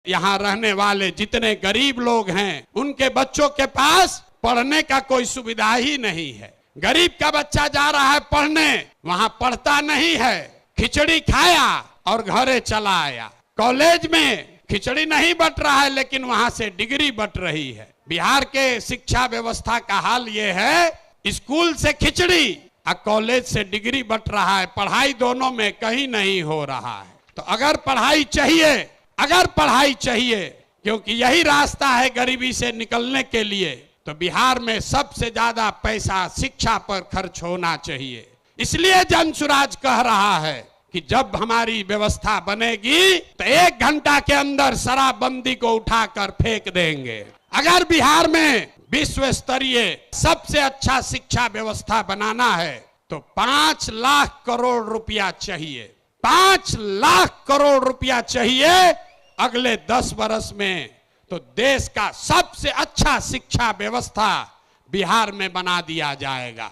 यहाँ रहने वाले जितने गरीब लोग हैं उनके बच्चों के पास पढ़ने का कोई सुविधा ही नहीं है। गरीब का बच्चा जा रहा है पढ़ने, वहाँ पढ़ता नहीं है, खिचड़ी खाया और घरे चला आया। कॉलेज में खिचड़ी नहीं बट रहा है लेकिन वहाँ से डिग्री बट रही है। बिहार के शिक्षा व्यवस्था का हाल ये है, स्कूल से खिचड़ी और कॉलेज से डिग्री बट रहा है। पढ़ाई दोनों में कहीं नहीं हो रहा है। तो अगर पढ़ाई चाहिए क्योंकि यही रास्ता है गरीबी से निकलने के लिए, तो बिहार में सबसे ज्यादा पैसा शिक्षा पर खर्च होना चाहिए। इसलिए जनसुराज कह रहा है कि जब हमारी व्यवस्था बनेगी तो 1 घंटा के अंदर शराबबंदी को उठाकर फेंक देंगे। अगर बिहार में विश्व स्तरीय सबसे अच्छा शिक्षा व्यवस्था बनाना है तो 5 लाख करोड़ रुपया चाहिए। 5 लाख करोड़ रुपया चाहिए अगले 10 वर्ष में, तो देश का सबसे अच्छा शिक्षा व्यवस्था बिहार में बना दिया जाएगा।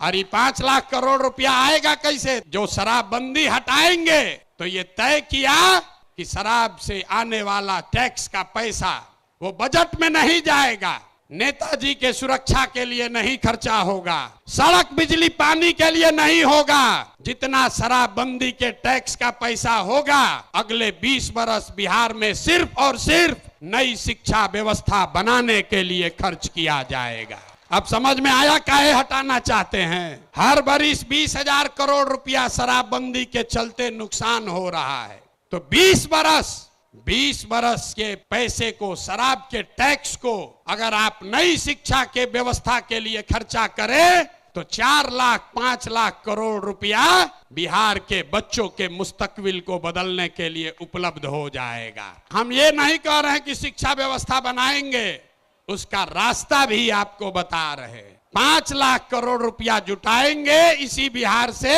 और ये 5 लाख करोड़ रुपया आएगा कैसे? जो शराबबंदी हटाएंगे तो ये तय किया कि शराब से आने वाला टैक्स का पैसा वो बजट में नहीं जाएगा, नेताजी के सुरक्षा के लिए नहीं खर्चा होगा, सड़क बिजली पानी के लिए नहीं होगा। जितना शराबबंदी के टैक्स का पैसा होगा अगले 20 वर्ष बिहार में सिर्फ और सिर्फ नई शिक्षा व्यवस्था बनाने के लिए खर्च किया जाएगा। अब समझ में आया काहे हटाना चाहते हैं? हर बरिस 20,000 करोड़ रुपया शराबबंदी के चलते नुकसान हो रहा है, तो 20 बरस के पैसे को, शराब के टैक्स को अगर आप नई शिक्षा के व्यवस्था के लिए खर्चा करें तो 4 लाख 5 लाख करोड़ रुपया बिहार के बच्चों के मुस्तकबिल को बदलने के लिए उपलब्ध हो जाएगा। हम ये नहीं कह रहे हैं कि शिक्षा व्यवस्था बनाएंगे, उसका रास्ता भी आपको बता रहे। 5 लाख करोड़ रुपया जुटाएंगे इसी बिहार से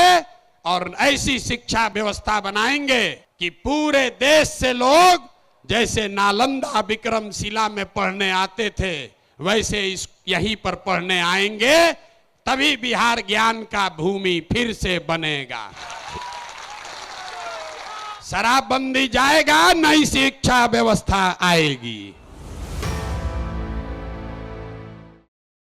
और ऐसी शिक्षा व्यवस्था बनाएंगे कि पूरे देश से लोग जैसे नालंदा विक्रमशिला में पढ़ने आते थे वैसे यहीं पर पढ़ने आएंगे, तभी बिहार ज्ञान का भूमि फिर से बनेगा। शराबबंदी जाएगा, नई शिक्षा व्यवस्था आएगी।